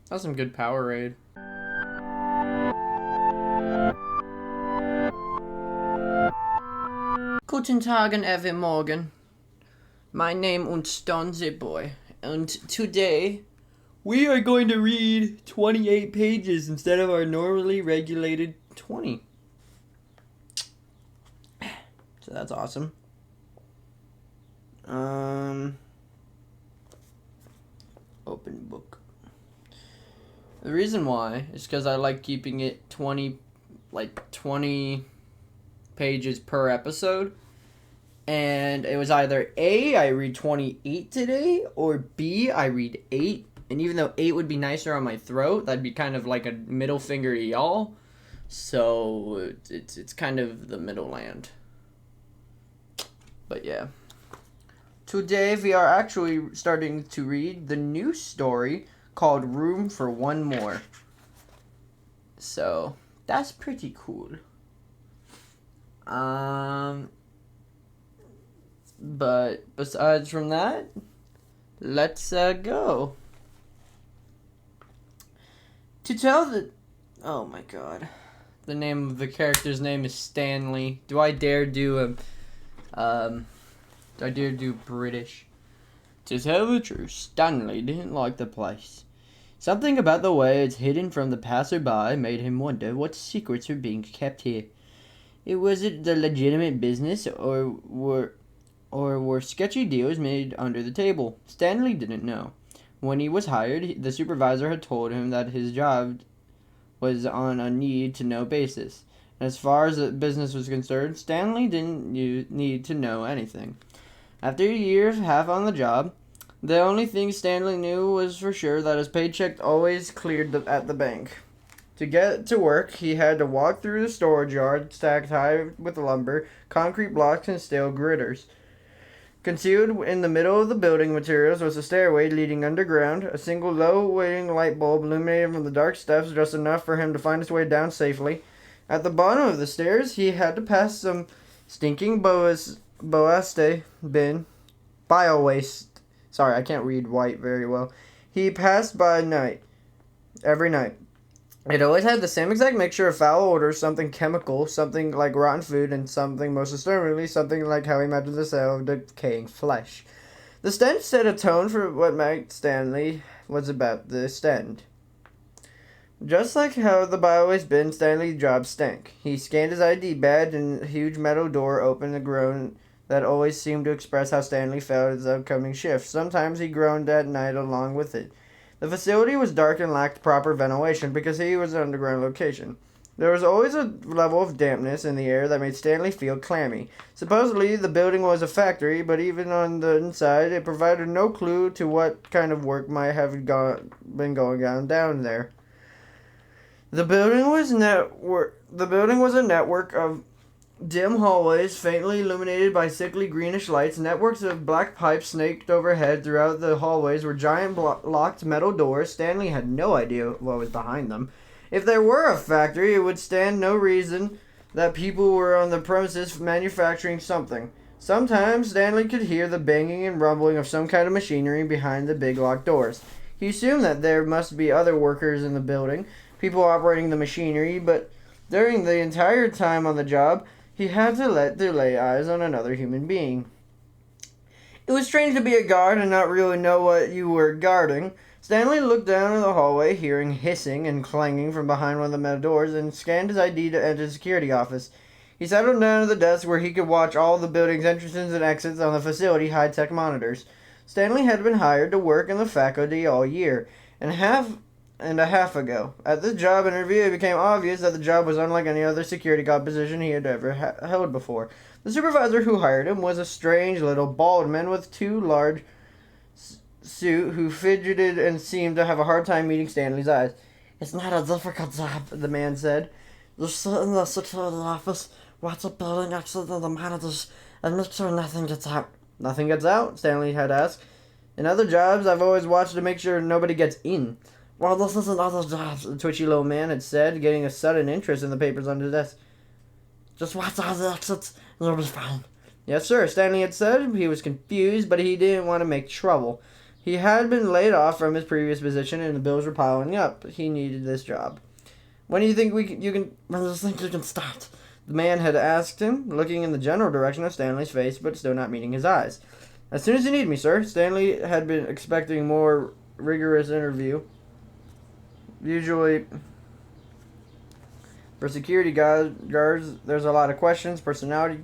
That's some good Powerade. Guten Tag and every Morgen. My name ist Stonze Boy, and today we are going to read 28 pages instead of our normally regulated 20. So that's awesome. Open book. The reason why is because I like keeping it 20 pages per episode. And it was either A, I read 28 today, or B, I read 8. And even though 8 would be nicer on my throat, that'd be kind of like a middle finger to y'all. So it's kind of the middle land. But yeah. Today we are actually starting to read the new story called Room for One More. So that's pretty cool. But besides from that, let's go. To tell the... Oh my god. The name of the character's name is Stanley. Do I dare do British? To tell the truth, Stanley didn't like the place. Something about the way it's hidden from the passerby made him wonder what secrets were being kept here. Was it the legitimate business, or were sketchy deals made under the table? Stanley didn't know. When he was hired, the supervisor had told him that his job was on a need-to-know basis. And as far as the business was concerned, Stanley didn't need to know anything. After a year and a half on the job, the only thing Stanley knew was for sure that his paycheck always cleared at the bank. To get to work, he had to walk through the storage yard stacked high with lumber, concrete blocks, and steel girders. Concealed in the middle of the building materials was a stairway leading underground. A single low-waiting light bulb illuminated from the dark steps just enough for him to find his way down safely. At the bottom of the stairs, he had to pass some stinking biowaste bin. Bio-waste. Sorry, I can't read white very well. He passed by every night. It always had the same exact mixture of foul odors, something chemical, something like rotten food, and something, most disturbingly, something like how he imagined the smell of decaying flesh. The stench set a tone for what Mike Stanley was about to stand. Just like how the biowaste bin, Stanley's job stank. He scanned his ID badge, and a huge metal door opened a groan that always seemed to express how Stanley felt his upcoming shift. Sometimes he groaned at night along with it. The facility was dark and lacked proper ventilation because he was an underground location. There was always a level of dampness in the air that made Stanley feel clammy. Supposedly, the building was a factory, but even on the inside, it provided no clue to what kind of work might have been going on down there. The building was a network of dim hallways, faintly illuminated by sickly greenish lights. Networks of black pipes snaked overhead. Throughout the hallways were giant locked metal doors. Stanley had no idea what was behind them. If there were a factory, it would stand no reason that people were on the premises manufacturing something. Sometimes Stanley could hear the banging and rumbling of some kind of machinery behind the big locked doors. He assumed that there must be other workers in the building, people operating the machinery, but during the entire time on the job, he had to lay eyes on another human being. It was strange to be a guard and not really know what you were guarding. Stanley looked down in the hallway, hearing hissing and clanging from behind one of the metal doors, and scanned his ID to enter the security office. He settled down at the desk where he could watch all the building's entrances and exits on the facility high-tech monitors. Stanley had been hired to work in the faculty all year, and a half ago. At the job interview, it became obvious that the job was unlike any other security guard position he had ever held before. The supervisor who hired him was a strange little bald man with too large suit who fidgeted and seemed to have a hard time meeting Stanley's eyes. "It's not a difficult job," the man said. "Just sit in the security office, watch a building exit to the monitors, and make sure nothing gets out." "Nothing gets out?" Stanley had asked. "In other jobs, I've always watched to make sure nobody gets in." "Well, this isn't other jobs," the twitchy little man had said, getting a sudden interest in the papers on his desk. "Just watch all the exits, and you'll be fine." "Yes, sir," Stanley had said. He was confused, but he didn't want to make trouble. He had been laid off from his previous position, and the bills were piling up. He needed this job. When do you think when do you think you can start? The man had asked him, looking in the general direction of Stanley's face, but still not meeting his eyes. As soon as you need me, sir. Stanley had been expecting a more rigorous interview. Usually, for security guards, there's a lot of questions, personality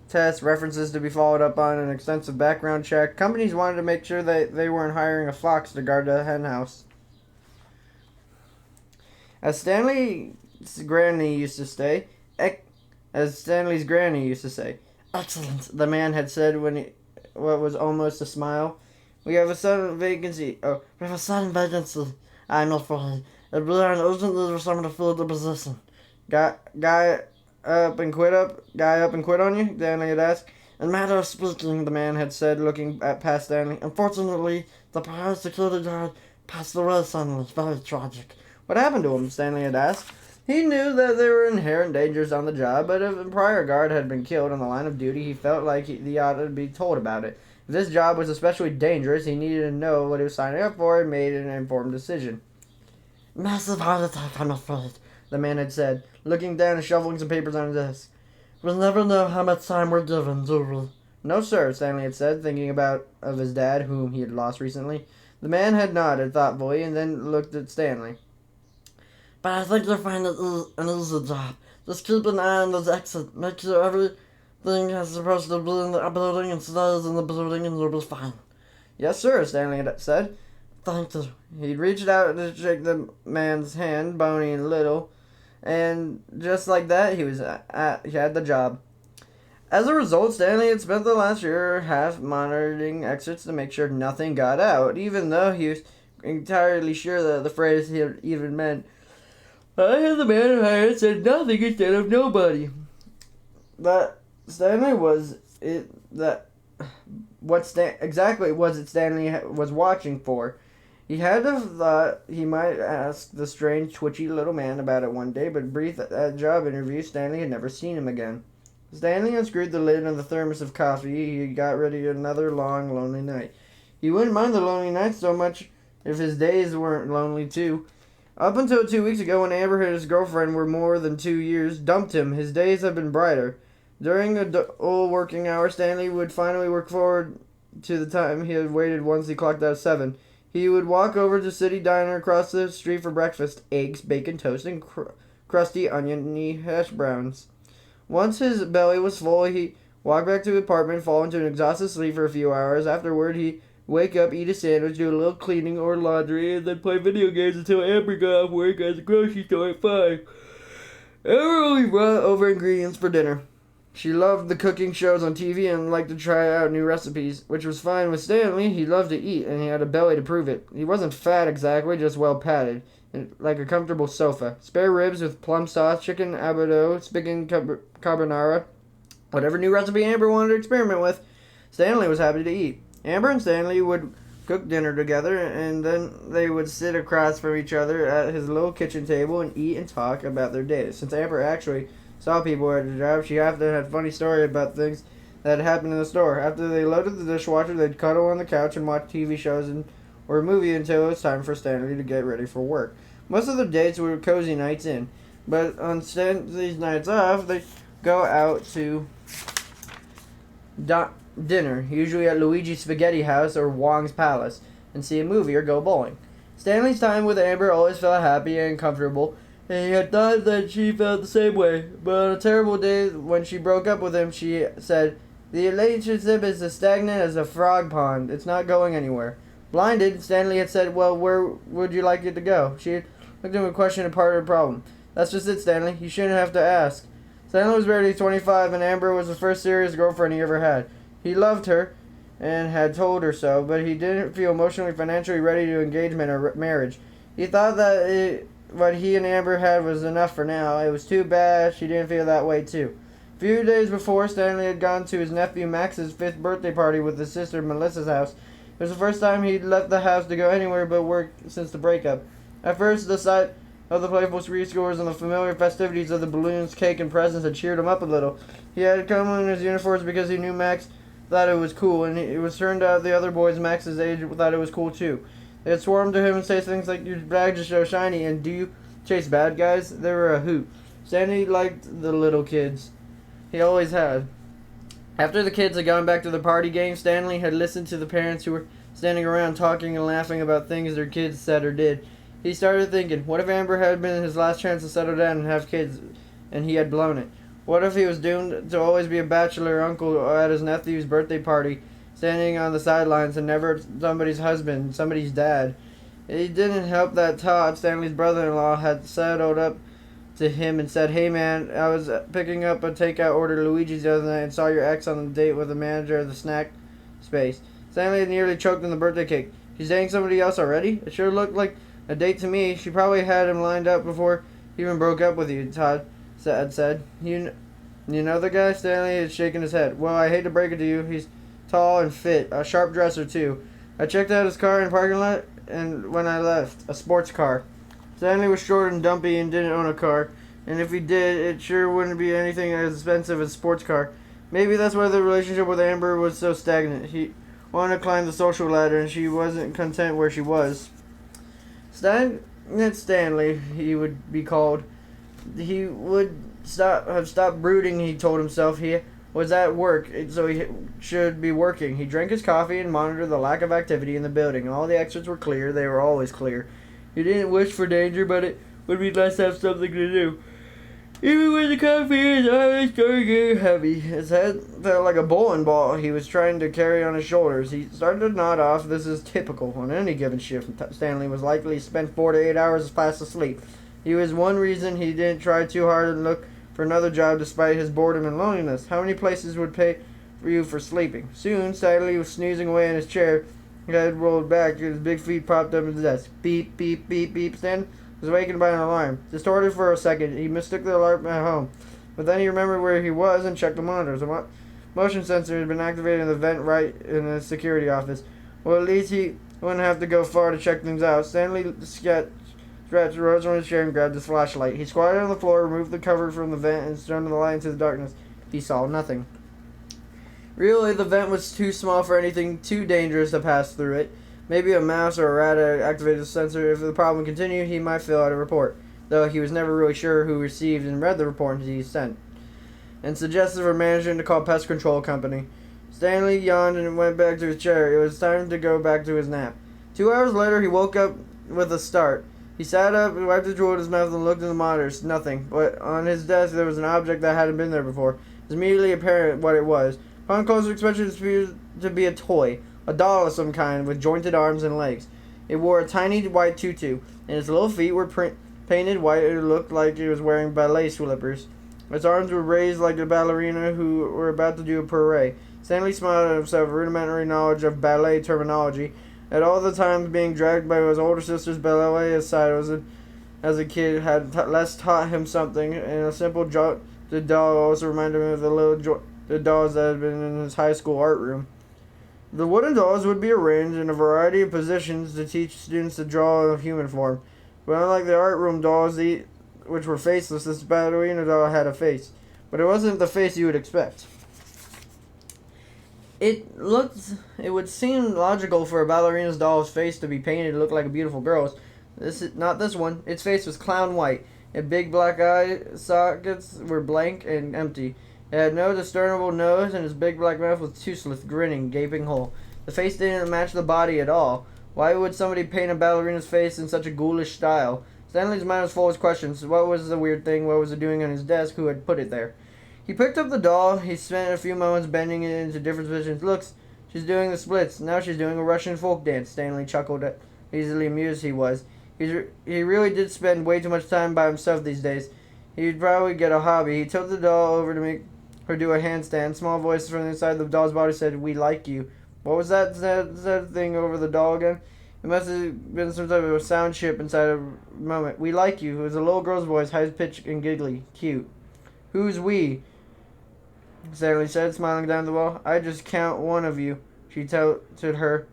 tests, references to be followed up on, an extensive background check. Companies wanted to make sure that they weren't hiring a fox to guard the hen house. As Stanley's granny used to say, excellent, the man had said what was almost a smile. We have a sudden vacancy. I'm afraid. We are an urgent need for someone to fill the position. Guy up and quit on you? Stanley had asked. In matter of speaking, the man had said, looking past Stanley. Unfortunately, the prior security guard passed away suddenly. Very tragic. What happened to him? Stanley had asked. He knew that there were inherent dangers on the job, but if a prior guard had been killed on the line of duty, he felt like he ought to be told about it. If this job was especially dangerous, he needed to know what he was signing up for and made an informed decision. Massive heart attack, I'm afraid, the man had said, looking down and shuffling some papers on his desk. We'll never know how much time we're given, do we? No, sir, Stanley had said, thinking of his dad, whom he had lost recently. The man had nodded thoughtfully and then looked at Stanley. But I think you'll find it an easy job. Just keep an eye on those exits. Make sure everything is supposed to be in the building and stays in the building and you'll be fine. Yes, sir, Stanley had said. Thank you. He reached out to shake the man's hand, bony and little, and just like that, he had the job. As a result, Stanley had spent the last year half monitoring exits to make sure nothing got out, even though he was entirely sure that the phrase he had even meant. I had the man who hired said nothing instead of nobody. But Stanley was it that exactly was it Stanley was watching for? He had have thought he might ask the strange, twitchy little man about it one day, but brief at that job interview, Stanley had never seen him again. Stanley unscrewed the lid on the thermos of coffee. He got ready another long, lonely night. He wouldn't mind the lonely nights so much if his days weren't lonely too. Up until 2 weeks ago, when Amber and his girlfriend were more than 2 years, dumped him, his days have been brighter. During the dull working hours, Stanley would finally work forward to the time he had waited once he clocked out 7. He would walk over to City Diner across the street for breakfast, eggs, bacon, toast, and crusty oniony hash browns. Once his belly was full, he walked back to his apartment, fall into an exhausted sleep for a few hours. Afterward, he wake up, eat a sandwich, do a little cleaning or laundry, and then play video games until Amber got off work at the grocery store at 5. Amber only brought over ingredients for dinner. She loved the cooking shows on TV and liked to try out new recipes, which was fine with Stanley. He loved to eat, and he had a belly to prove it. He wasn't fat exactly, just well padded, like a comfortable sofa. Spare ribs with plum sauce, chicken abado, chicken carbonara. Whatever new recipe Amber wanted to experiment with, Stanley was happy to eat. Amber and Stanley would cook dinner together, and then they would sit across from each other at his little kitchen table and eat and talk about their days. Since Amber actually saw people at the job, she often had funny stories about things that had happened in the store. After they loaded the dishwasher, they'd cuddle on the couch and watch TV shows or a movie until it was time for Stanley to get ready for work. Most of the dates were cozy nights in, but on Stanley's nights off, they'd go out to dinner, usually at Luigi's Spaghetti House or Wong's Palace, and see a movie or go bowling. Stanley's time with Amber always felt happy and comfortable, and he had thought that she felt the same way. But on a terrible day, when she broke up with him, she said, "The relationship is as stagnant as a frog pond. It's not going anywhere." Blinded, Stanley had said, "Well, where would you like it to go?" She had looked at him with a question and part of the problem. "That's just it, Stanley. You shouldn't have to ask." Stanley was barely 25, and Amber was the first serious girlfriend he ever had. He loved her and had told her so, but he didn't feel emotionally, financially ready to engagement or marriage. He thought that what he and Amber had was enough for now. It was too bad she didn't feel that way too. A few days before, Stanley had gone to his nephew Max's 5th birthday party with his sister Melissa's house. It was the first time he'd left the house to go anywhere but work since the breakup. At first, the sight of the playful preschoolers and the familiar festivities of the balloons, cake, and presents had cheered him up a little. He had come in his uniforms because he knew Max thought it was cool, and it was turned out the other boys Max's age thought it was cool too. They'd swarm to him and say things like, "Your badge is so shiny," and "Do you chase bad guys?" They were a hoot. Stanley liked the little kids. He always had. After the kids had gone back to the party game, Stanley had listened to the parents who were standing around talking and laughing about things their kids said or did. He started thinking, what if Amber had been his last chance to settle down and have kids, and he had blown it? What if he was doomed to always be a bachelor uncle at his nephew's birthday party, standing on the sidelines and never somebody's husband, somebody's dad? It didn't help that Todd, Stanley's brother-in-law, had settled up to him and said, "Hey man, I was picking up a takeout order at Luigi's the other night and saw your ex on the date with the manager of the snack space." Stanley had nearly choked on the birthday cake. "She's dating somebody else already? It sure looked like a date to me. She probably had him lined up before he even broke up with you," Todd had said. You know the guy?" Stanley is shaking his head. "Well, I hate to break it to you. He's tall and fit. A sharp dresser, too. I checked out his car in the parking lot and when I left. A sports car." Stanley was short and dumpy and didn't own a car. And if he did, it sure wouldn't be anything as expensive as a sports car. Maybe that's why the relationship with Amber was so stagnant. He wanted to climb the social ladder and she wasn't content where she was. Stagnant Stanley, he would be called. He would have stopped brooding, he told himself. He was at work, so he should be working. He drank his coffee and monitored the lack of activity in the building. All the exits were clear. They were always clear. He didn't wish for danger, but it would be nice to have something to do. Even when the coffee is always started getting heavy, his head felt like a bowling ball he was trying to carry on his shoulders. He started to nod off. This is typical on any given shift. Stanley was likely to spend 4 to 8 hours fast asleep. He was one reason he didn't try too hard and look for another job despite his boredom and loneliness. How many places would pay for you for sleeping? Soon, Stanley was snoozing away in his chair. His head rolled back. His big feet popped up at his desk. Beep, beep, beep, beep. Stanley was awakened by an alarm. Distorted for a second, he mistook the alarm at home. But then he remembered where he was and checked the monitors. A motion sensor had been activated in the vent right in the security office. Well, at least he wouldn't have to go far to check things out. Stanley stretched, rose from his chair, and grabbed his flashlight. He squatted on the floor, removed the cover from the vent, and turned the light into the darkness. He saw nothing. Really, the vent was too small for anything too dangerous to pass through it. Maybe a mouse or a rat had activated the sensor. If the problem continued, he might fill out a report, though he was never really sure who received and read the report he sent, and suggested for management to call pest control company. Stanley yawned and went back to his chair. It was time to go back to his nap. 2 hours later, he woke up with a start. He sat up, wiped the drool in his mouth, and looked at the monitors. Nothing. But on his desk, there was an object that hadn't been there before. It was immediately apparent what it was. Upon closer inspection, it appeared to be a toy. A doll of some kind, with jointed arms and legs. It wore a tiny white tutu, and its little feet were painted white. It looked like it was wearing ballet slippers. Its arms were raised like a ballerina who were about to do a parade. Stanley smiled at himself, rudimentary knowledge of ballet terminology. At all the times being dragged by his older sister's ballet side as a kid had less taught him something, and a simple the doll also reminded him of the dolls that had been in his high school art room. The wooden dolls would be arranged in a variety of positions to teach students to draw in human form. But unlike the art room dolls, which were faceless, this ballerina doll had a face. But it wasn't the face you would expect. It would seem logical for a ballerina's doll's face to be painted to look like a beautiful girl's. Not this one. Its face was clown white, and big black eye sockets were blank and empty. It had no discernible nose, and its big black mouth was toothless, grinning, gaping hole. The face didn't match the body at all. Why would somebody paint a ballerina's face in such a ghoulish style? Stanley's mind was full of questions. What was the weird thing? What was it doing on his desk? Who had put it there? He picked up the doll. He spent a few moments bending it into different positions. Look, she's doing the splits. Now she's doing a Russian folk dance. Stanley chuckled at easily amused he was. He really did spend way too much time by himself these days. He'd probably get a hobby. He tilted the doll over to make her do a handstand. Small voices from inside the doll's body said, "We like you." What was that thing over the doll again? It must have been some type of a sound chip inside a moment. "We like you." It was a little girl's voice, high-pitched and giggly. Cute. "Who's we?" Stanley said, smiling down the wall. "I just count one of you," she told her.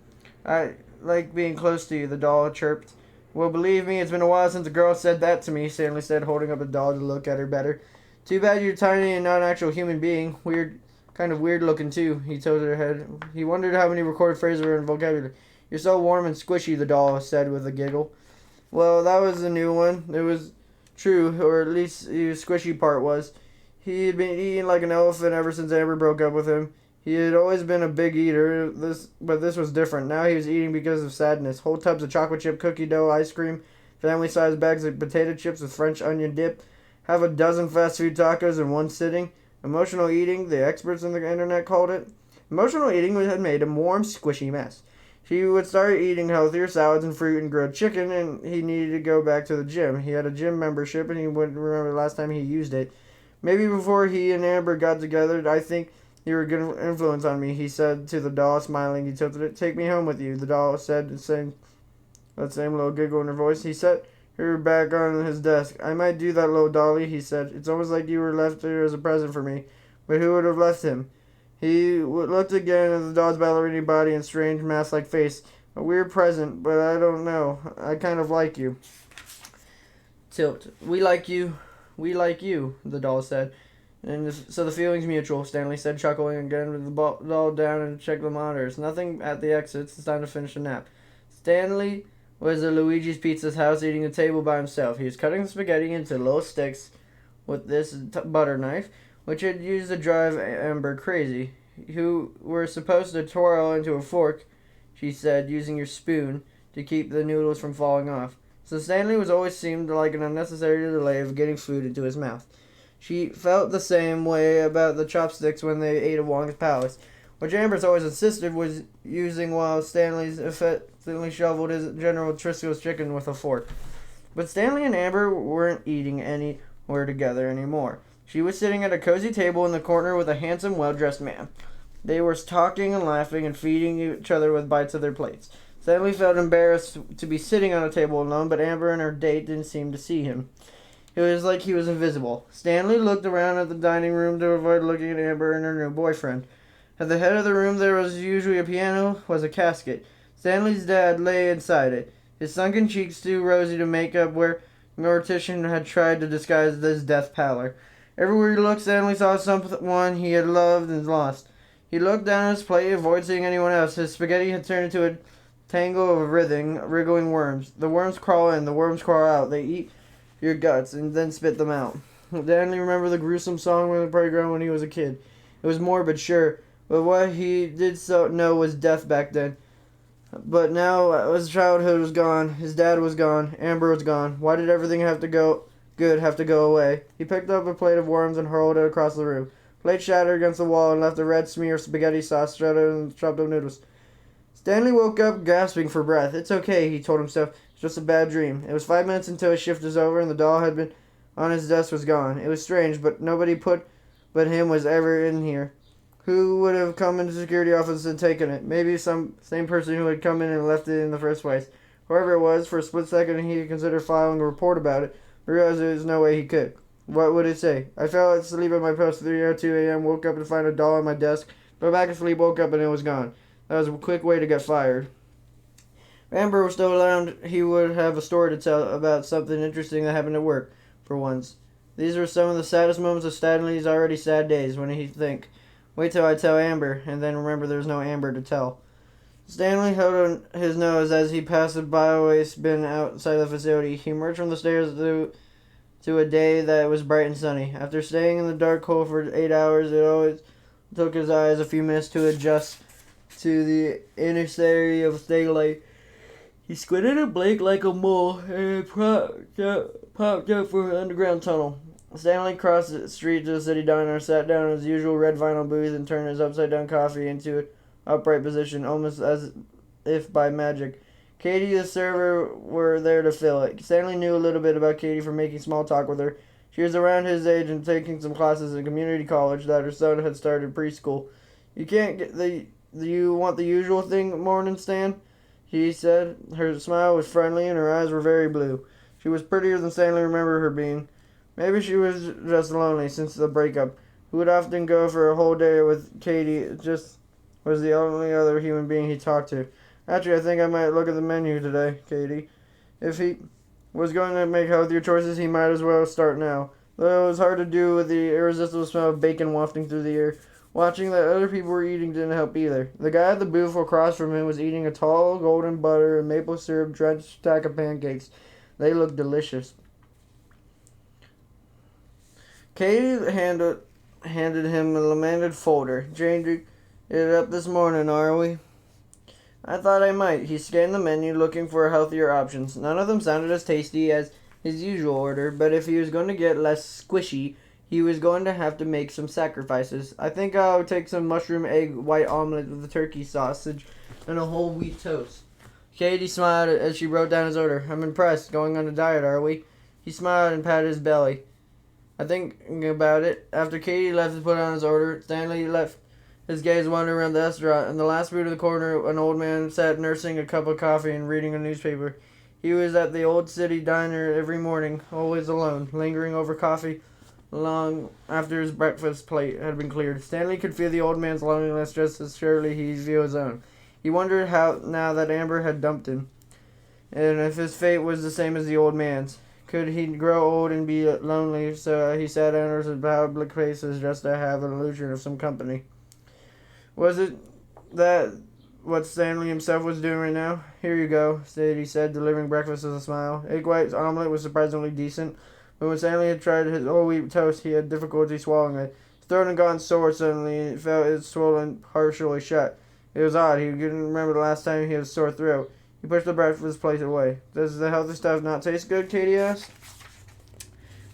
"I like being close to you," the doll chirped. "Well, believe me, it's been a while since a girl said that to me," Stanley said, holding up the doll to look at her better. "Too bad you're tiny and not an actual human being. Weird Kind of weird looking, too, he tilted her head. He wondered how many recorded phrases were in vocabulary. You're so warm and squishy, the doll said with a giggle. Well, that was a new one. It was true, or at least the squishy part was. He had been eating like an elephant ever since Amber broke up with him. He had always been a big eater, but this was different. Now he was eating because of sadness. Whole tubs of chocolate chip cookie dough ice cream, family-sized bags of potato chips with French onion dip, have a dozen fast food tacos in one sitting. Emotional eating, the experts on the internet called it. Emotional eating had made him warm, squishy mess. He would start eating healthier salads and fruit and grilled chicken, and he needed to go back to the gym. He had a gym membership, and he wouldn't remember the last time he used it. Maybe before he and Amber got together, I think you were a good influence on me, he said to the doll, smiling. He tilted it. Take me home with you, the doll said, that same little giggle in her voice. He set her back on his desk. I might do that, little dolly, he said. It's almost like you were left here as a present for me. But who would have left him? He looked again at the doll's ballerina body and strange mask-like face. A weird present, but I don't know. I kind of like you. Tilt. We like you, the doll said. And so the feeling's mutual, Stanley said, chuckling again with the doll down and checked the monitors. Nothing at the exits. It's time to finish the nap. Stanley was at Luigi's Pizza's house eating at the table by himself. He was cutting the spaghetti into little sticks with this butter knife, which had used to drive Amber crazy. You were supposed to twirl into a fork, she said, using your spoon to keep the noodles from falling off. So Stanley was always seemed like an unnecessary delay of getting food into his mouth. She felt the same way about the chopsticks when they ate at Wong's Palace, which Amber's always insisted was using while Stanley's effectively shoveled his General Trisco's chicken with a fork. But Stanley and Amber weren't eating anywhere together anymore. She was sitting at a cozy table in the corner with a handsome, well-dressed man. They were talking and laughing and feeding each other with bites of their plates. Stanley felt embarrassed to be sitting on a table alone, but Amber and her date didn't seem to see him. It was like he was invisible. Stanley looked around at the dining room to avoid looking at Amber and her new boyfriend. At the head of the room there was usually a piano, was a casket. Stanley's dad lay inside it, his sunken cheeks too rosy to make up where mortician had tried to disguise his death pallor. Everywhere he looked, Stanley saw someone he had loved and lost. He looked down at his plate, avoid seeing anyone else. His spaghetti had turned into a tangle of wriggling worms. The worms crawl in, the worms crawl out. They eat your guts and then spit them out. Stanley remembered the gruesome song on the playground when he was a kid. It was morbid, sure, but what he did so know was death back then. But now his childhood was gone, his dad was gone, Amber was gone. Why did everything have to go away? He picked up a plate of worms and hurled it across the room. Plate shattered against the wall and left a red smear of spaghetti sauce shredded and chopped up noodles. Stanley woke up gasping for breath. It's okay, he told himself. It's just a bad dream. It was 5 minutes until his shift was over and the doll had been on his desk was gone. It was strange, but nobody but him was ever in here. Who would have come into the security office and taken it? Maybe some same person who had come in and left it in the first place. Whoever it was, for a split second he considered filing a report about it, but realized there was no way he could. What would it say? I fell asleep at my post at 3:02 a.m., woke up to find a doll on my desk, fell back asleep, woke up, and it was gone. That was a quick way to get fired. If Amber was still around, he would have a story to tell about something interesting that happened at work, for once. These were some of the saddest moments of Stanley's already sad days, when he'd think, wait till I tell Amber, and then remember there's no Amber to tell. Stanley held on his nose as he passed the biowaste bin outside the facility. He emerged from the stairs to a day that was bright and sunny. After staying in the dark hole for 8 hours, it always took his eyes a few minutes to adjust to the intensity of daylight. He squinted and blinked like a mole and popped up for an underground tunnel. Stanley crossed the street to the city diner, sat down in his usual red vinyl booth, and turned his upside-down coffee into an upright position, almost as if by magic. Katie, the server, were there to fill it. Stanley knew a little bit about Katie from making small talk with her. She was around his age and taking some classes in community college that her son had started preschool. You want the usual thing, morning, Stan? He said. Her smile was friendly and her eyes were very blue. She was prettier than Stanley remembered her being. Maybe she was just lonely since the breakup. He would often go for a whole day with Katie. It just was the only other human being he talked to. Actually, I think I might look at the menu today, Katie. If he was going to make healthier choices, he might as well start now. Though it was hard to do with the irresistible smell of bacon wafting through the air. Watching that other people were eating didn't help either. The guy at the booth across from him was eating a tall golden butter and maple syrup drenched stack of pancakes. They looked delicious. Katie handed him a laminated folder. Changing it up this morning, are we? I thought I might. He scanned the menu looking for healthier options. None of them sounded as tasty as his usual order, but if he was going to get less squishy, he was going to have to make some sacrifices. I think I'll take some mushroom egg white omelet with a turkey sausage and a whole wheat toast. Katie smiled as she wrote down his order. I'm impressed. Going on a diet, are we? He smiled and patted his belly. I think about it. After Katie left to put on his order, Stanley left his gaze wandering around the restaurant. In the last booth of the corner, an old man sat nursing a cup of coffee and reading a newspaper. He was at the old city diner every morning, always alone, lingering over coffee long after his breakfast plate had been cleared. Stanley could feel the old man's loneliness just as surely he felt his own. He wondered how, now that Amber had dumped him, and if his fate was the same as the old man's. Could he grow old and be lonely, so he sat down in public places just to have an illusion of some company? Was it that what Stanley himself was doing right now? Here you go, he said, delivering breakfast with a smile. Egg white omelet was surprisingly decent, but when Stanley had tried his whole wheat toast, he had difficulty swallowing it. His throat had gone sore suddenly, and he felt it swollen partially shut. It was odd. He couldn't remember the last time he had a sore throat. He pushed the breakfast plate away. Does the healthy stuff not taste good? Katie asked,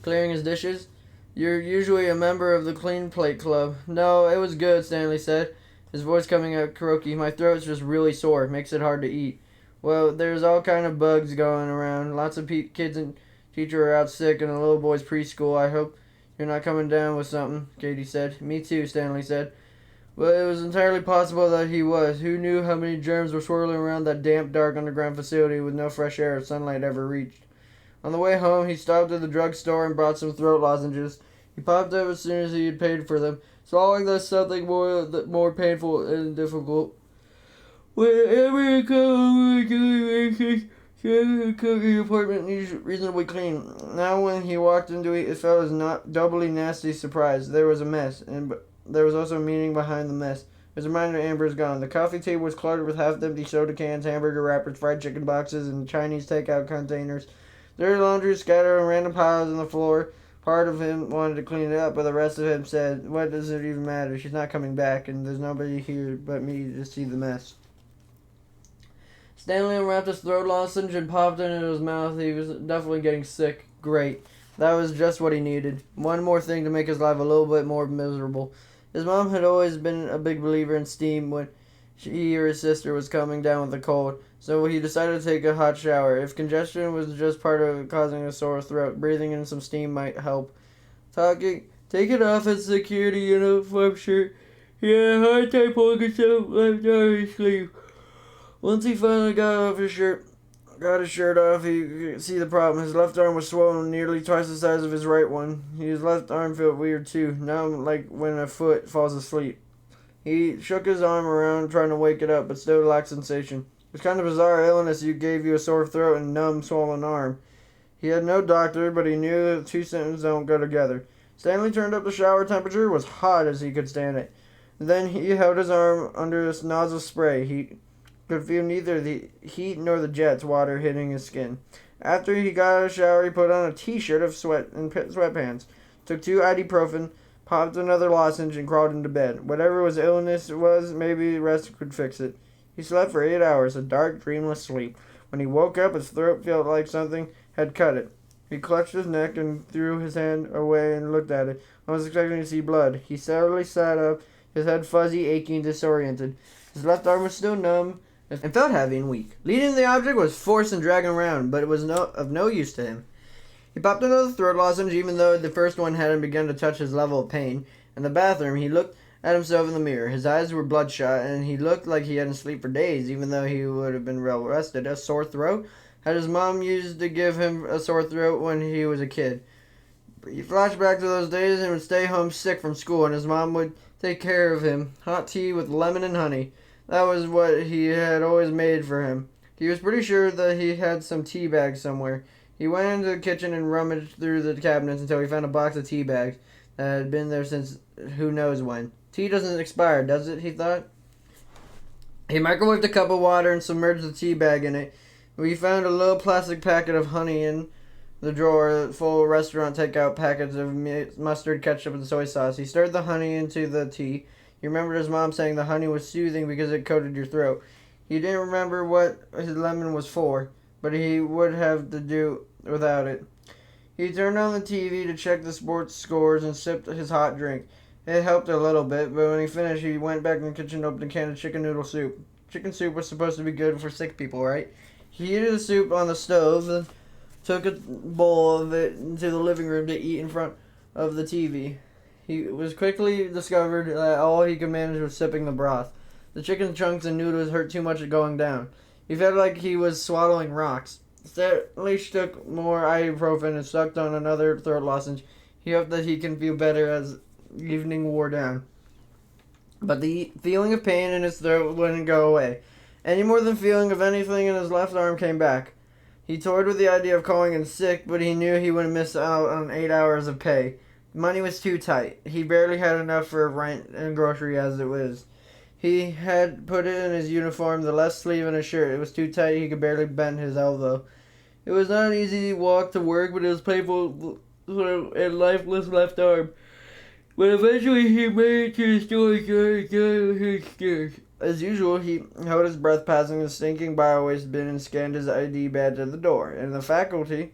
clearing his dishes. You're usually a member of the Clean Plate Club. No, it was good, Stanley said, his voice coming out croaky. My throat's just really sore. It makes it hard to eat. Well, there's all kind of bugs going around. Lots of kids and teacher are out sick in the little boy's preschool. I hope you're not coming down with something, Katie said. Me too, Stanley said. Well, it was entirely possible that he was. Who knew how many germs were swirling around that damp, dark underground facility with no fresh air or sunlight ever reached? On the way home, he stopped at the drugstore and brought some throat lozenges. He popped up as soon as he had paid for them. Swallowing was something more painful and difficult. Whenever you come over to the apartment is reasonably clean. Now when he walked into it, it felt as not doubly nasty surprise. There was a mess, and there was also meaning behind the mess. As a reminder, Amber is gone. The coffee table was cluttered with half-empty soda cans, hamburger wrappers, fried chicken boxes, and Chinese takeout containers. Dirty laundry scattered in random piles on the floor. Part of him wanted to clean it up, but the rest of him said, what does it even matter? She's not coming back, and there's nobody here but me to see the mess. Stanley unwrapped his throat lozenge and popped it into his mouth. He was definitely getting sick. Great. That was just what he needed. One more thing to make his life a little bit more miserable. His mom had always been a big believer in steam when he or his sister was coming down with a cold, so he decided to take a hot shower. If congestion was just part of causing a sore throat, breathing in some steam might help. Take it off his security uniform shirt. He had a hard time pulling himself left out of his sleeve. Once he finally got his shirt off, he could see the problem. His left arm was swollen, nearly twice the size of his right one. His left arm felt weird too, numb like when a foot falls asleep. He shook his arm around, trying to wake it up, but still lacked sensation. It was kind of bizarre illness you gave you a sore throat and numb, swollen arm. He had no doctor, but he knew the two symptoms don't go together. Stanley turned up the shower temperature. It was hot as he could stand it. Then he held his arm under this nozzle spray. He could feel neither the heat nor the jet's water hitting his skin. After he got out of the shower, he put on a t-shirt of sweat and sweatpants, took 2 ibuprofen, popped another lozenge, and crawled into bed. Whatever his illness was, maybe rest could fix it. He slept for 8 hours, a dark, dreamless sleep. When he woke up, his throat felt like something had cut it. He clutched his neck and threw his hand away and looked at it. I was expecting to see blood. He slowly sat up, his head fuzzy, aching, disoriented. His left arm was still numb and felt heavy and weak. Leading the object was forced and dragging around, but it was of no use to him. He popped another throat lozenge, even though the first one hadn't begun to touch his level of pain. In the bathroom, he looked at himself in the mirror. His eyes were bloodshot, and he looked like he hadn't slept for days, even though he would have been well rested. A sore throat? Had his mom used to give him a sore throat when he was a kid? He flashed back to those days and would stay home sick from school, and his mom would take care of him. Hot tea with lemon and honey. That was what he had always made for him. He was pretty sure that he had some tea bags somewhere. He went into the kitchen and rummaged through the cabinets until he found a box of tea bags that had been there since who knows when. Tea doesn't expire, does it? He thought. He microwaved a cup of water and submerged the tea bag in it. We found a little plastic packet of honey in the drawer full of restaurant takeout packets of mustard, ketchup, and soy sauce. He stirred the honey into the tea. He remembered his mom saying the honey was soothing because it coated your throat. He didn't remember what his lemon was for, but he would have to do without it. He turned on the TV to check the sports scores and sipped his hot drink. It helped a little bit, but when he finished, he went back in the kitchen and opened a can of chicken noodle soup. Chicken soup was supposed to be good for sick people, right? He heated the soup on the stove and took a bowl of it into the living room to eat in front of the TV. He was quickly discovered that all he could manage was sipping the broth. The chicken chunks and noodles hurt too much going down. He felt like he was swallowing rocks. Stanley took more ibuprofen and sucked on another throat lozenge. He hoped that he can feel better as evening wore down. But the feeling of pain in his throat wouldn't go away. Any more than feeling of anything in his left arm came back. He toyed with the idea of calling in sick, but he knew he would miss out on 8 hours of pay. Money was too tight. He barely had enough for rent and grocery as it was. He had put it in his uniform, the left sleeve in his shirt. It was too tight, he could barely bend his elbow. It was not an easy walk to work, but it was painful and lifeless left arm. But eventually he made it to the store. As usual, he held his breath, passing the stinking bio-waste bin and scanned his ID badge at the door. In the faculty,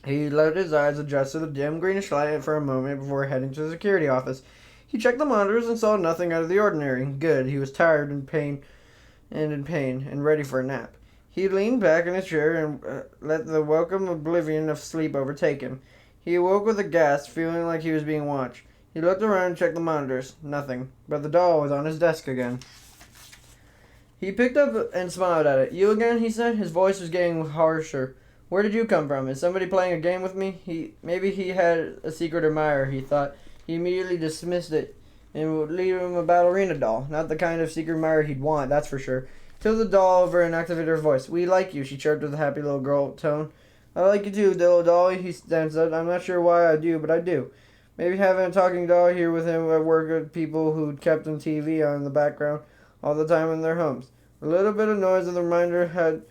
he let his eyes adjust to the dim greenish light for a moment before heading to the security office. He checked the monitors and saw nothing out of the ordinary. Good, he was tired and in pain and ready for a nap. He leaned back in his chair and let the welcome oblivion of sleep overtake him. He awoke with a gasp, feeling like he was being watched. He looked around and checked the monitors. Nothing. But the doll was on his desk again. He picked up and smiled at it. "You again?" he said. His voice was getting harsher. "Where did you come from? Is somebody playing a game with me?" Maybe he had a secret admirer, he thought. He immediately dismissed it and would leave him a ballerina doll. Not the kind of secret admirer he'd want, that's for sure. He tilted the doll over and activated her voice. "We like you," she chirped with a happy little girl tone. "I like you too, little doll," he said. "I'm not sure why I do, but I do." Maybe having a talking doll here with him at work with people who'd kept on TV on in the background all the time in their homes. A little bit of noise of the reminder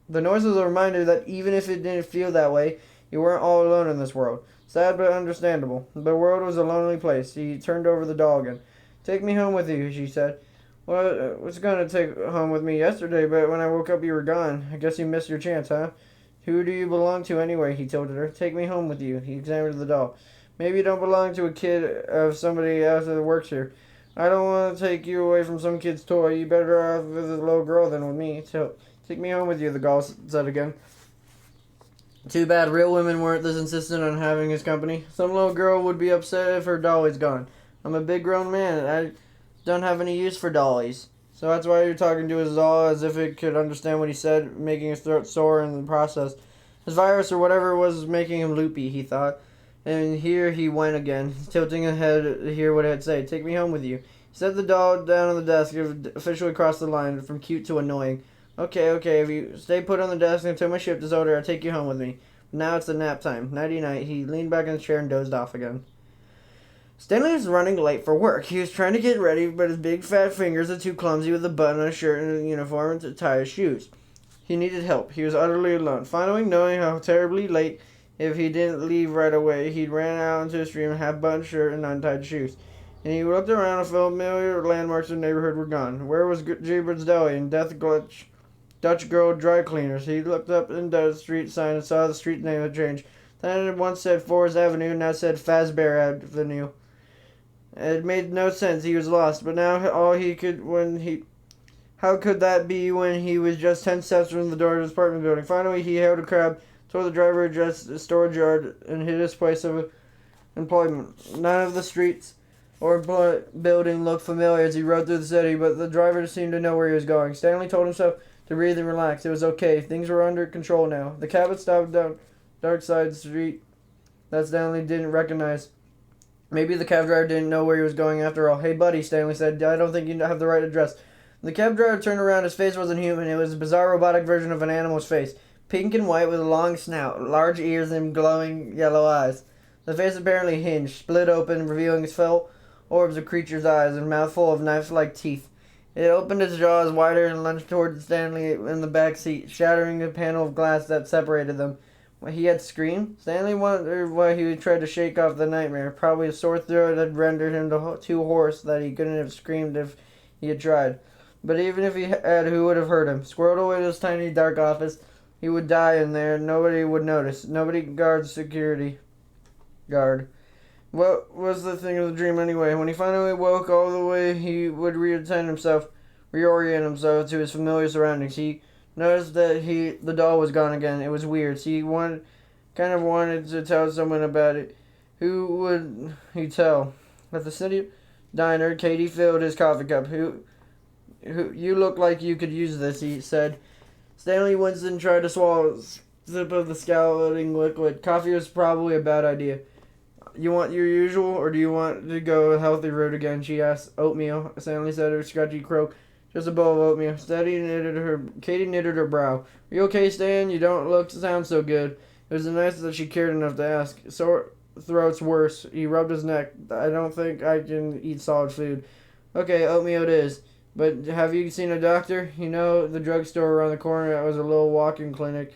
the noise was a reminder that even if it didn't feel that way, you weren't all alone in this world. Sad but understandable. The world was a lonely place. He turned over the doll again. "Take me home with you," she said. "Well, I was going to take home with me yesterday, but when I woke up you were gone. I guess you missed your chance, huh? Who do you belong to anyway?" he tilted her. "Take me home with you." He examined the doll. "Maybe you don't belong to a kid of somebody else that works here. I don't want to take you away from some kid's toy. You better off with a little girl than with me. So take me home with you," the doll said again. Too bad real women weren't this insistent on having his company. Some little girl would be upset if her dolly's gone. I'm a big grown man, and I don't have any use for dollies. So that's why you're talking to his doll as if it could understand what he said, making his throat sore in the process. His virus or whatever was making him loopy, he thought. And here he went again, tilting ahead to hear what it had to say. "Take me home with you." He set the doll down on the desk, officially crossed the line from cute to annoying. Okay, if you stay put on the desk until my shift is over, I'll take you home with me. But now it's the nap time. Nighty-night. He leaned back in the chair and dozed off again. Stanley was running late for work. He was trying to get ready, but his big fat fingers were too clumsy with a button on his shirt and a uniform to tie his shoes. He needed help. He was utterly alone. Finally, knowing how terribly late, if he didn't leave right away, he ran out into the street in a half-buttoned shirt and untied shoes. And he looked around and familiar landmarks of the neighborhood were gone. Where was Jaybirds Deli and Dutch Girl Dry Cleaners? He looked up into the street sign and saw the street name had changed. Then it once said Forest Avenue, now said Fazbear Avenue. It made no sense. He was lost. But now how could that be when he was just 10 steps from the door of his apartment building? Finally, he hailed a cab, told the driver address the storage yard, and hit his place of employment. None of the streets or building looked familiar as he rode through the city, but the driver seemed to know where he was going. Stanley told himself to breathe and relax. It was okay. Things were under control now. The cab had stopped down dark side street that Stanley didn't recognize. Maybe the cab driver didn't know where he was going after all. "Hey, buddy," Stanley said, "I don't think you have the right address." The cab driver turned around. His face wasn't human. It was a bizarre robotic version of an animal's face. Pink and white with a long snout, large ears, and glowing yellow eyes. The face apparently hinged, split open, revealing fell orbs of creature's eyes and a mouthful of knife-like teeth. It opened its jaws wider and lunged toward Stanley in the back seat, shattering the panel of glass that separated them. He had screamed? Stanley wondered why he had tried to shake off the nightmare. Probably a sore throat had rendered him too hoarse that he couldn't have screamed if he had tried. But even if he had, who would have heard him? Squirreled away to his tiny dark office, he would die in there. Nobody would notice. Nobody guards security guard. What was the thing of the dream anyway? When he finally woke all the way, he would reorient himself to his familiar surroundings. He noticed that the doll was gone again. It was weird. He kind of wanted to tell someone about it. Who would he tell? At the city diner, Katie filled his coffee cup. You look like you could use this, he said. Stanley Winston tried to swallow a sip of the scalding liquid. Coffee was probably a bad idea. You want your usual, or do you want to go a healthy route again? She asked. Oatmeal, Stanley said, her scratchy croak. Just a bowl of oatmeal. Katie knitted her brow. Are you okay, Stan? You don't sound so good. It was nice that she cared enough to ask. Sore throat's worse. He rubbed his neck. I don't think I can eat solid food. Okay, oatmeal it is. But have you seen a doctor? You know, the drugstore around the corner was a little walk-in clinic.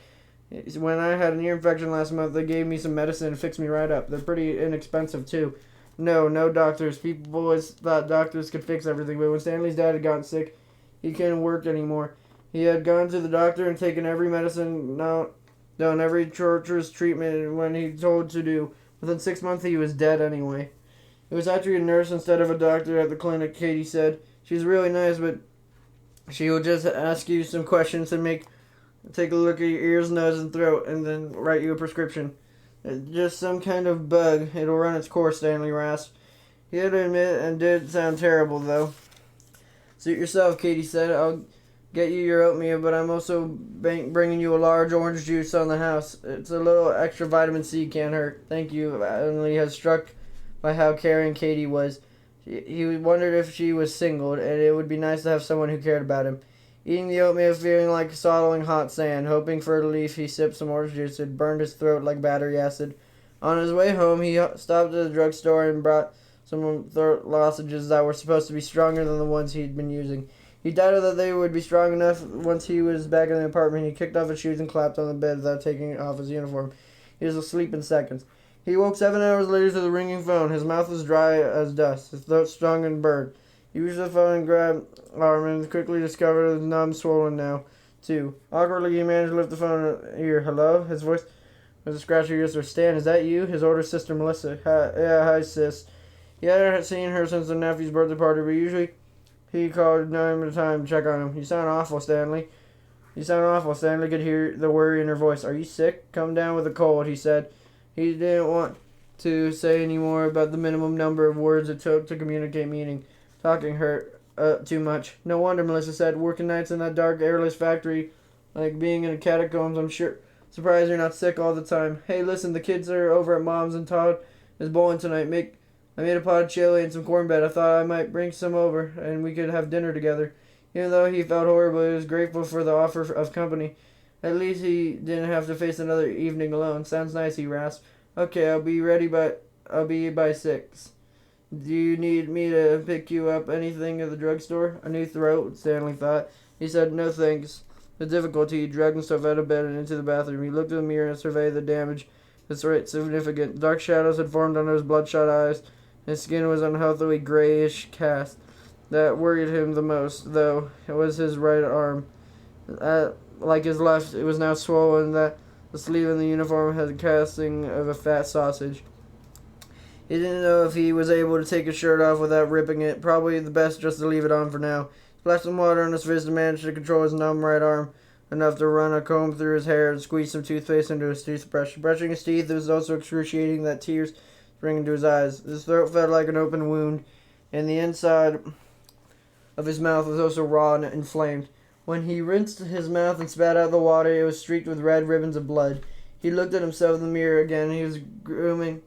When I had an ear infection last month, they gave me some medicine and fixed me right up. They're pretty inexpensive, too. No doctors. People always thought doctors could fix everything, but when Stanley's dad had gotten sick, he couldn't work anymore. He had gone to the doctor and taken every medicine, done every torturous treatment when he told to do. Within 6 months, he was dead anyway. It was actually a nurse instead of a doctor at the clinic, Katie said. She's really nice, but she will just ask you some questions and take a look at your ears, nose, and throat, and then write you a prescription. It's just some kind of bug. It'll run its course, Stanley rasped. He had to admit and did sound terrible, though. Suit yourself, Katie said. I'll get you your oatmeal, but I'm also bringing you a large orange juice on the house. It's a little extra vitamin C, can't hurt. Thank you. Stanley was struck by how caring Katie was. He wondered if she was single, and it would be nice to have someone who cared about him. Eating the oatmeal, feeling like sodding hot sand, hoping for relief, he sipped some orange juice. It burned his throat like battery acid. On his way home, he stopped at the drugstore and brought some throat lozenges that were supposed to be stronger than the ones he'd been using. He doubted that they would be strong enough. Once he was back in the apartment, he kicked off his shoes and clapped on the bed without taking off his uniform. He was asleep in seconds. He woke 7 hours later to the ringing phone. His mouth was dry as dust, his throat strung and burned. He reached the phone and grabbed arm and quickly discovered it was numb, swollen now, too. Awkwardly, he managed to lift the phone ear. Hello? His voice was a scratchy whisper. Stan, is that you? His older sister, Melissa. Hi, sis. He hadn't seen her since the nephew's birthday party, but usually he called 9 at a time to check on him. You sound awful, Stanley. Could hear the worry in her voice. Are you sick? Come down with a cold, he said. He didn't want to say any more about the minimum number of words it took to communicate meaning. Talking hurt too much. No wonder, Melissa said. Working nights in that dark, airless factory, like being in a catacombs, I'm sure. Surprised you're not sick all the time. Hey, listen, the kids are over at Mom's and Todd is bowling tonight. I made a pot of chili and some cornbread. I thought I might bring some over and we could have dinner together. Even though he felt horrible, he was grateful for the offer of company. At least he didn't have to face another evening alone. Sounds nice, he rasped. Okay, I'll be by 6. Do you need me to pick you up anything at the drugstore? A new throat, Stanley thought. He said, no thanks. With difficulty, he dragged himself out of bed and into the bathroom. He looked in the mirror and surveyed the damage. His throat significant. Dark shadows had formed under his bloodshot eyes. His skin was unhealthily grayish cast. That worried him the most, though. It was his right arm. Like his left, it was now swollen. That the sleeve in the uniform had the casting of a fat sausage. He didn't know if he was able to take his shirt off without ripping it. Probably the best just to leave it on for now. Splashed some water on his fist and managed to control his numb right arm enough to run a comb through his hair and squeeze some toothpaste into his toothbrush. Brushing his teeth, it was also excruciating that tears sprang into his eyes. His throat felt like an open wound, and the inside of his mouth was also raw and inflamed. When he rinsed his mouth and spat out the water, it was streaked with red ribbons of blood. He looked at himself in the mirror again. He was grooming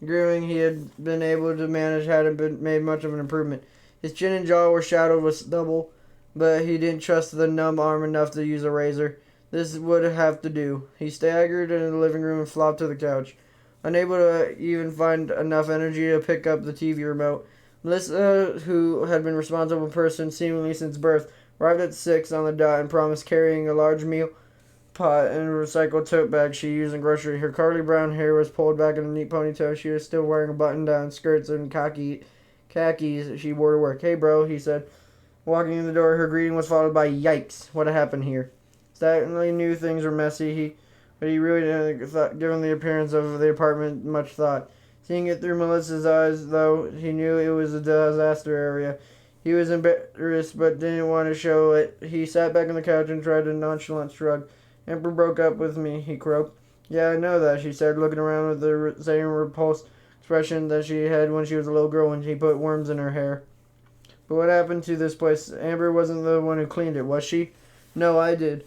he had been able to manage hadn't been made much of an improvement. His chin and jaw were shadowed with stubble, but he didn't trust the numb arm enough to use a razor. This would have to do. He staggered into the living room and flopped to the couch. Unable to even find enough energy to pick up the TV remote. Melissa, who had been a responsible person seemingly since birth, arrived at 6 on the dot and promised carrying a large meal pot and a recycled tote bag she used in grocery. Her curly brown hair was pulled back in a neat ponytail. She was still wearing a button-down skirts and khakis she wore to work. "Hey, bro," he said. Walking in the door, her greeting was followed by, "Yikes, what happened here?" Stanley knew things were messy, but he really didn't given the appearance of the apartment much thought. Seeing it through Melissa's eyes, though, he knew it was a disaster area. He was embarrassed, but didn't want to show it. He sat back on the couch and tried a nonchalant shrug. "Amber broke up with me," he croaked. "Yeah, I know that," she said, looking around with the same repulsed expression that she had when she was a little girl when she put worms in her hair. "But what happened to this place? Amber wasn't the one who cleaned it, was she?" "No, I did.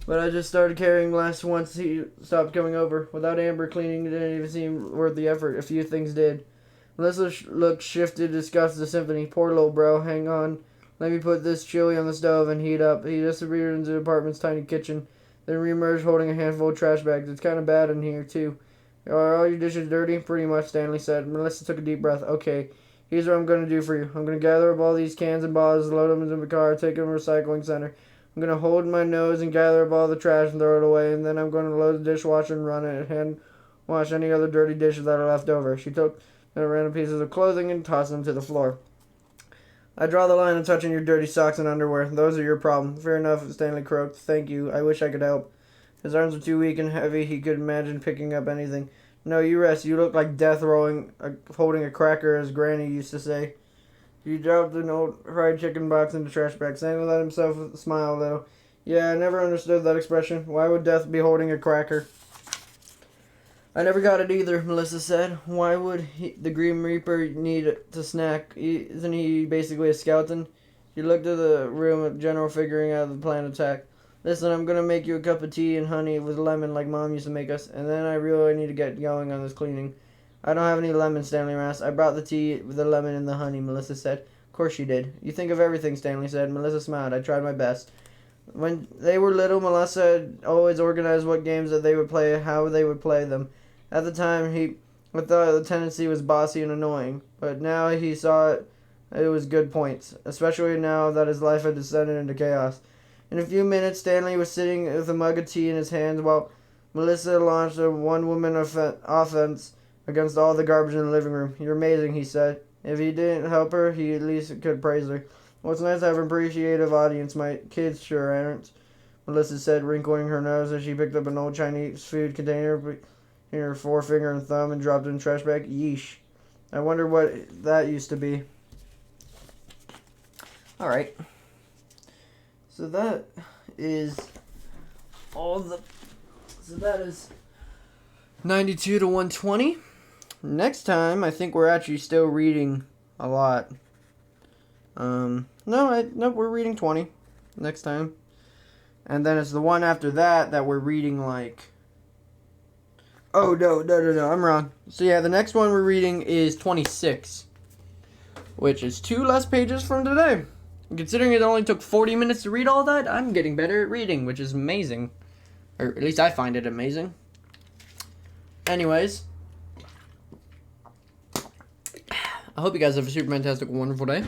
But I just started carrying less once he stopped coming over. Without Amber cleaning, it didn't even seem worth the effort. A few things did." Melissa's look shifted, disgust to symphony. "Poor little bro. Hang on. Let me put this chili on the stove and heat up." He disappeared into the apartment's tiny kitchen, then reemerged holding a handful of trash bags. "It's kind of bad in here, too." "Are all your dishes dirty?" "Pretty much," Stanley said. Melissa took a deep breath. "Okay, here's what I'm going to do for you. I'm going to gather up all these cans and bottles, load them into the car, take them to a recycling center. I'm going to hold my nose and gather up all the trash and throw it away, and then I'm going to load the dishwasher and run it and hand wash any other dirty dishes that are left over." She took the random pieces of clothing and tossed them to the floor. "I draw the line on touching your dirty socks and underwear. Those are your problem." "Fair enough," Stanley croaked. "Thank you. I wish I could help." His arms were too weak and heavy he could imagine picking up anything. "No, you rest. You look like death holding a cracker, as Granny used to say." He dropped an old fried chicken box in the trash bag. Stanley let himself smile a little. "Yeah, I never understood that expression. Why would death be holding a cracker?" "I never got it either," Melissa said. "Why would the Grim Reaper need to snack? Isn't he basically a skeleton?" She looked at the room of general figuring out the plan of attack. "Listen, I'm going to make you a cup of tea and honey with lemon like Mom used to make us, and then I really need to get going on this cleaning." "I don't have any lemon," Stanley rasped. "I brought the tea with the lemon and the honey," Melissa said. "Of course you did. You think of everything," Stanley said. Melissa smiled. "I tried my best." When they were little, Melissa had always organized what games that they would play, how they would play them. At the time, he thought the tendency was bossy and annoying, but now he saw it was good points, especially now that his life had descended into chaos. In a few minutes, Stanley was sitting with a mug of tea in his hands while Melissa launched a one-woman offense against all the garbage in the living room. "You're amazing," he said. If he didn't help her, he at least could praise her. "Well, it's nice to have an appreciative audience. My kids sure aren't," Melissa said, wrinkling her nose as she picked up an old Chinese food container between her forefinger and thumb and dropped it in the trash bag. "Yeesh. I wonder what that used to be." Alright. So that is So that is 92 to 120. Next time, I think we're actually still reading a lot. No, we're reading 20 next time. And then it's the one after that we're reading like... Oh, no, I'm wrong. So yeah, the next one we're reading is 26. Which is 2 less pages from today. Considering it only took 40 minutes to read all that, I'm getting better at reading, which is amazing. Or at least I find it amazing. Anyways, I hope you guys have a super fantastic, wonderful day.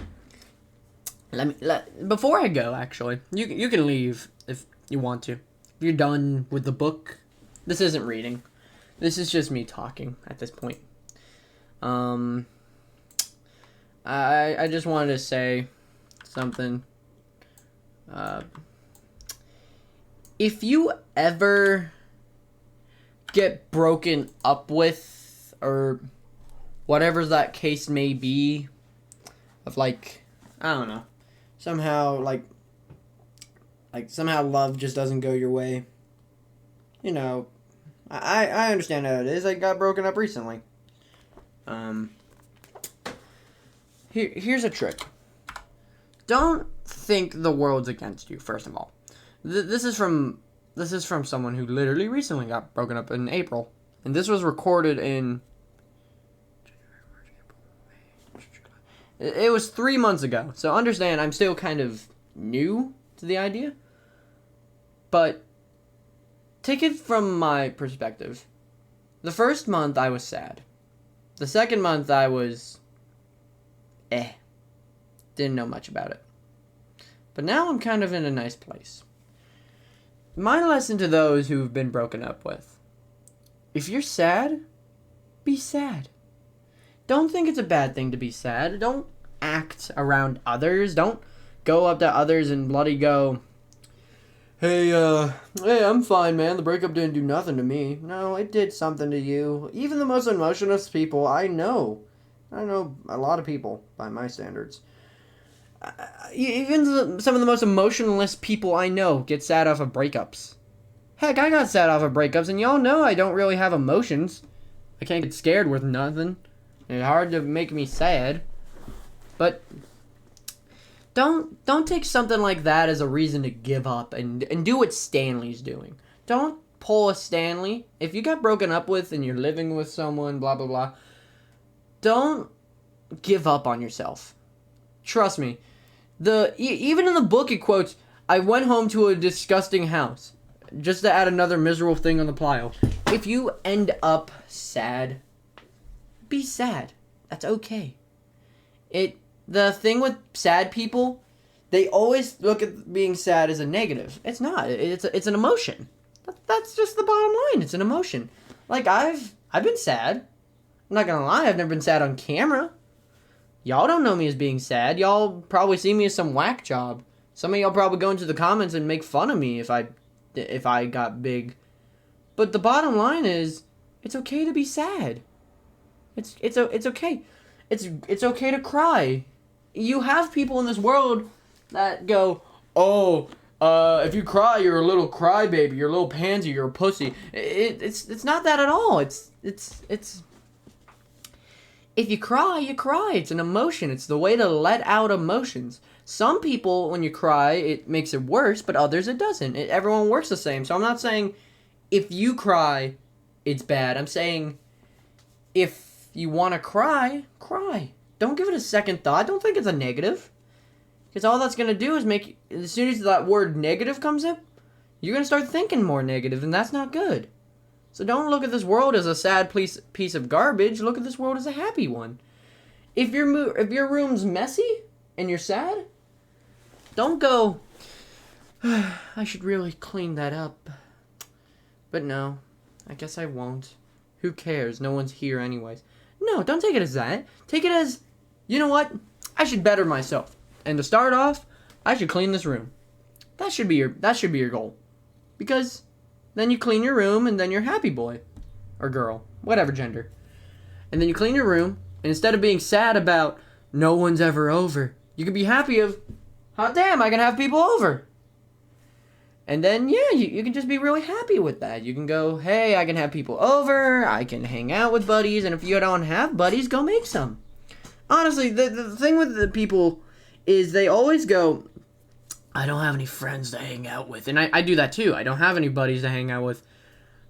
Before I go, actually, you can leave if you want to. If you're done with the book, this isn't reading. This is just me talking at this point. I just wanted to say something. If you ever get broken up with, or whatever that case may be, of like, I don't know, somehow somehow love just doesn't go your way. You know, I understand how it is. I got broken up recently. Here's a trick. Don't think the world's against you, first of all. This is from someone who literally recently got broken up in April. And this was recorded in... It was 3 months ago. So understand, I'm still kind of new to the idea. But take it from my perspective. The first month I was sad. The second month I was didn't know much about it. But now I'm kind of in a nice place. My lesson to those who've been broken up with: if you're sad, be sad. Don't think it's a bad thing to be sad. Don't act around others. Don't go up to others and bloody go, hey, I'm fine, man. The breakup didn't do nothing to me. No, it did something to you. Even the most emotionless people I know a lot of people by my standards. Even some of the most emotionless people I know get sad off of breakups. Heck, I got sad off of breakups, and y'all know I don't really have emotions. I can't get scared with nothing. It's hard to make me sad. But don't take something like that as a reason to give up and do what Stanley's doing. Don't pull a Stanley. If you got broken up with and you're living with someone, blah, blah, blah, don't give up on yourself. Trust me. Even in the book it quotes, I went home to a disgusting house. Just to add another miserable thing on the pile. If you end up sad, be sad. That's okay. The thing with sad people, they always look at being sad as a negative. It's not. It's an emotion. That's just the bottom line. It's an emotion. Like, I've been sad. I'm not gonna lie, I've never been sad on camera. Y'all don't know me as being sad. Y'all probably see me as some whack job. Some of y'all probably go into the comments and make fun of me if I got big. But the bottom line is, it's okay to be sad. It's okay. It's okay to cry. You have people in this world that go, oh, if you cry, you're a little crybaby, you're a little pansy, you're a pussy. It's not that at all. It's if you cry, you cry. It's an emotion. It's the way to let out emotions. Some people, when you cry, it makes it worse, but others it doesn't. Everyone works the same. So I'm not saying if you cry, it's bad. I'm saying if you want to cry, cry. Don't give it a second thought. Don't think it's a negative. Because all that's going to do is make, as soon as that word negative comes up, you're going to start thinking more negative, and that's not good. So don't look at this world as a sad piece of garbage. Look at this world as a happy one. If your room's messy and you're sad, don't go, I should really clean that up. But no, I guess I won't. Who cares? No one's here anyways. No, don't take it as that. Take it as, you know what? I should better myself. And to start off, I should clean this room. That should be your goal. Because then you clean your room and then you're happy boy. Or girl. Whatever gender. And then you clean your room, and instead of being sad about no one's ever over, you can be happy of, hot damn, I can have people over. And then, yeah, you can just be really happy with that. You can go, hey, I can have people over, I can hang out with buddies, and if you don't have buddies, go make some. Honestly, the thing with the people is they always go, I don't have any friends to hang out with. And I do that too. I don't have any buddies to hang out with.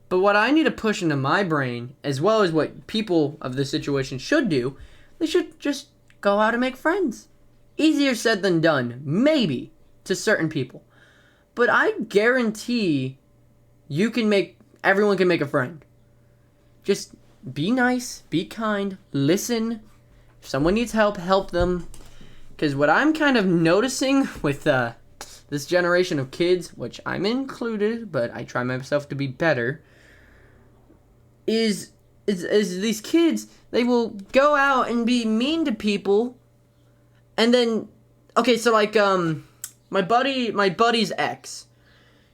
But what I need to push into my brain, as well as what people of this situation should do, they should just go out and make friends. Easier said than done, maybe, to certain people. But I guarantee everyone can make a friend. Just be nice, be kind, listen. If someone needs help, help them. Because what I'm kind of noticing with this generation of kids, which I'm included, but I try myself to be better, is these kids, they will go out and be mean to people, and then, okay, so like, my buddy's ex,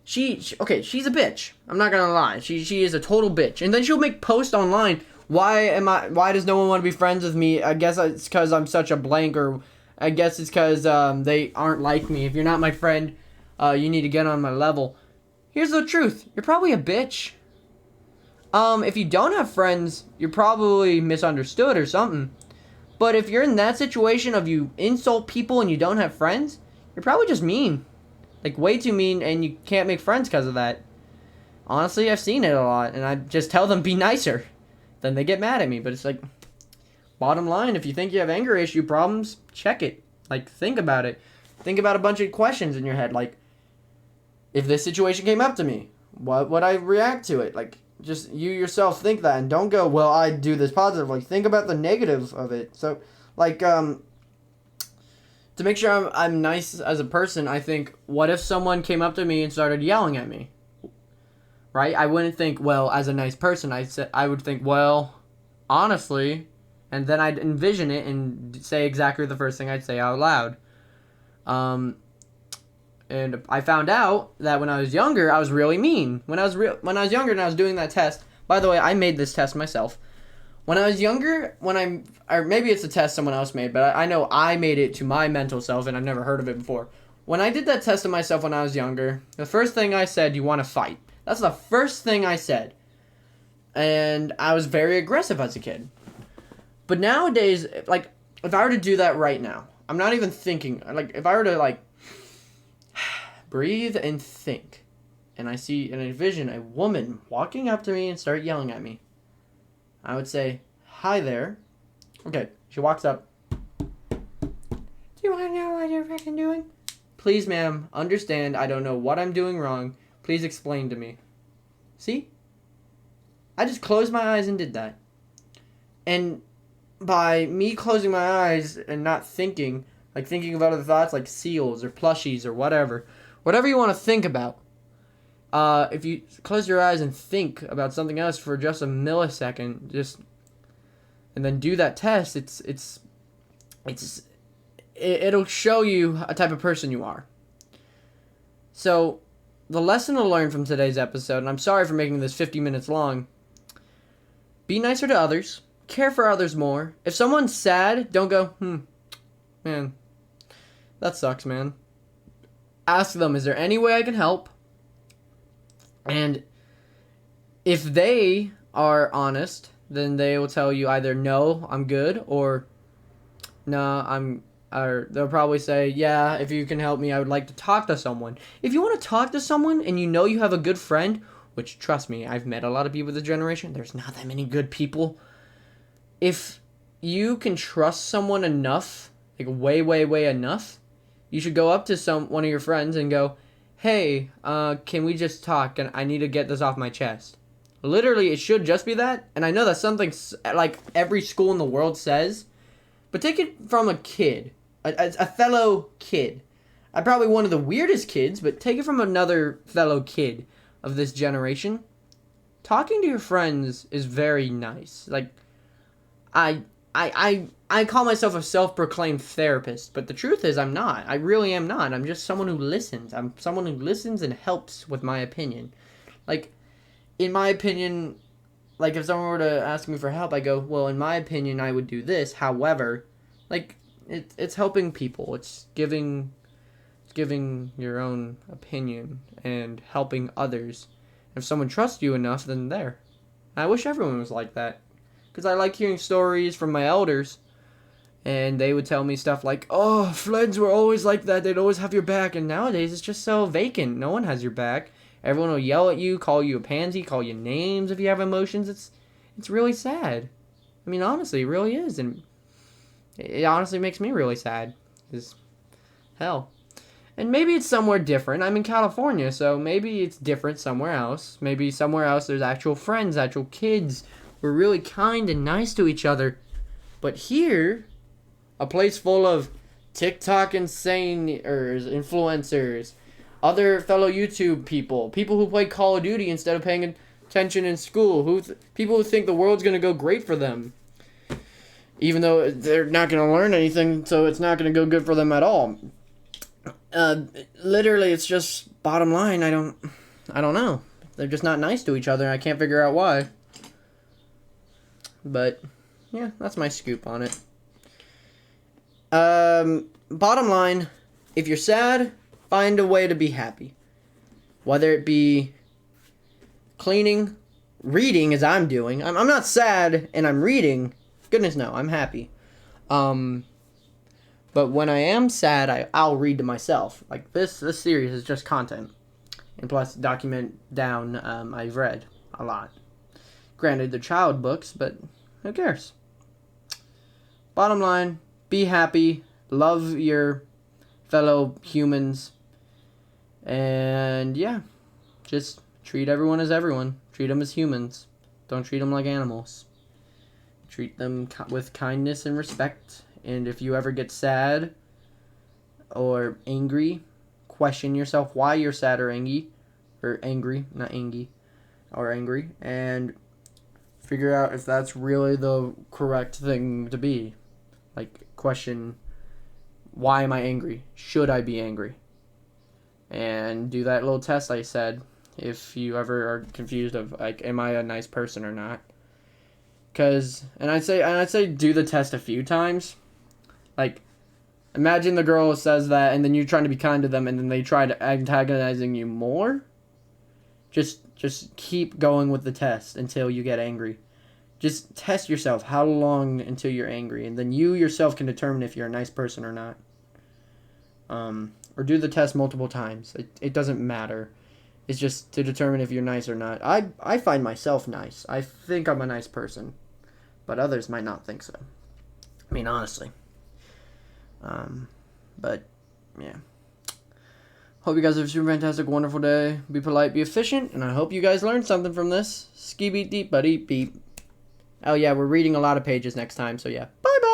she's a bitch. I'm not gonna lie. She is a total bitch. And then she'll make posts online. Why does no one want to be friends with me? I guess it's because I'm such a blank, or I guess it's because they aren't like me. If you're not my friend, you need to get on my level. Here's the truth. You're probably a bitch. If you don't have friends, you're probably misunderstood or something. But if you're in that situation of you insult people and you don't have friends, you're probably just mean. Like, way too mean, and you can't make friends because of that. Honestly, I've seen it a lot, and I just tell them be nicer. Then they get mad at me, but it's like, bottom line, if you think you have anger issue problems, check it. Like, think about it. Think about a bunch of questions in your head, like, if this situation came up to me, what would I react to it? Like, just you yourself think that, and don't go, well, I do this positively. Think about the negative of it. So, like, to make sure I'm nice as a person, I think, what if someone came up to me and started yelling at me? Right? I wouldn't think, well, as a nice person, I would think, well, honestly, and then I'd envision it and say exactly the first thing I'd say out loud. And I found out that when I was younger, I was really mean. When I was younger and I was doing that test. By the way, I made this test myself. When I was younger, or maybe it's a test someone else made, but I know I made it to my mental self, and I've never heard of it before. When I did that test of myself when I was younger, the first thing I said, you want to fight. That's the first thing I said. And I was very aggressive as a kid. But nowadays, like, if I were to do that right now, I'm not even thinking, like, if I were to, like, breathe and think, and I see and envision a woman walking up to me and start yelling at me, I would say, hi there. Okay, she walks up. Do you want to know what you're freaking doing? Please, ma'am, understand I don't know what I'm doing wrong. Please explain to me. See? I just closed my eyes and did that. And by me closing my eyes and not thinking, like thinking of other thoughts like seals or plushies or whatever you want to think about, if you close your eyes and think about something else for just a millisecond, and then do that test, it'll show you a type of person you are. So, the lesson to learn from today's episode, and I'm sorry for making this 50 minutes long, be nicer to others, care for others more. If someone's sad, don't go, man, that sucks, man. Ask them, is there any way I can help? And if they are honest, then they will tell you either no, I'm good, or no, or they'll probably say, yeah, if you can help me, I would like to talk to someone. If you want to talk to someone and you know you have a good friend, which, trust me, I've met a lot of people this generation, there's not that many good people. If you can trust someone enough, like way, way, way enough, you should go up to one of your friends and go, hey, can we just talk? And I need to get this off my chest. Literally, it should just be that. And I know that's something like every school in the world says, but take it from a kid, a fellow kid. I'm probably one of the weirdest kids, but take it from another fellow kid of this generation. Talking to your friends is very nice. Like, I call myself a self-proclaimed therapist, but the truth is I'm not. I really am not. I'm just someone who listens. I'm someone who listens and helps with my opinion. Like, in my opinion, like if someone were to ask me for help, I go, well, in my opinion, I would do this. However, like, it's helping people. It's giving your own opinion and helping others. If someone trusts you enough, then there. I wish everyone was like that. Because I like hearing stories from my elders. And they would tell me stuff like, oh, friends were always like that. They'd always have your back. And nowadays, it's just so vacant. No one has your back. Everyone will yell at you, call you a pansy, call you names if you have emotions. It's really sad. I mean, honestly, it really is. And it honestly makes me really sad. Because, hell. And maybe it's somewhere different. I'm in California, so maybe it's different somewhere else. Maybe somewhere else there's actual friends, actual kids. We're really kind and nice to each other. But here, a place full of TikTok influencers, other fellow YouTube people who play Call of Duty instead of paying attention in school, people who think the world's going to go great for them. Even though they're not going to learn anything, so it's not going to go good for them at all. Literally, it's just bottom line. I don't know. They're just not nice to each other. I can't figure out why. But yeah, that's my scoop on it. Bottom line, if you're sad, find a way to be happy. Whether it be cleaning, reading, as I'm doing. I'm not sad and I'm reading. Goodness no, I'm happy. But when I am sad, I'll read to myself. Like this series is just content. And plus document down, I've read a lot. Granted, they're child books, but who cares? Bottom line, be happy, love your fellow humans, and yeah, just Treat everyone as everyone. Treat them as humans. Don't treat them like animals. Treat them with kindness and respect. And if you ever get sad or angry, question yourself why you're sad or angry. Or angry, not angry. Or angry. And figure out if that's really the correct thing to be. Like, question, why am I angry? Should I be angry? And do that little test I said if you ever are confused of, like, am I a nice person or not? And I'd say do the test a few times. Like, imagine the girl says that, and then you're trying to be kind to them, and then they try to antagonizing you more. Just keep going with the test until you get angry. Just test yourself how long until you're angry, and then you yourself can determine if you're a nice person or not. Or do the test multiple times. It doesn't matter. It's just to determine if you're nice or not. I find myself nice. I think I'm a nice person, but others might not think so. I mean, honestly. But yeah. Hope you guys have a super fantastic, wonderful day. Be polite, be efficient, and I hope you guys learned something from this. Ski beep deep buddy beep. Oh yeah, we're reading a lot of pages next time, so yeah. Bye bye.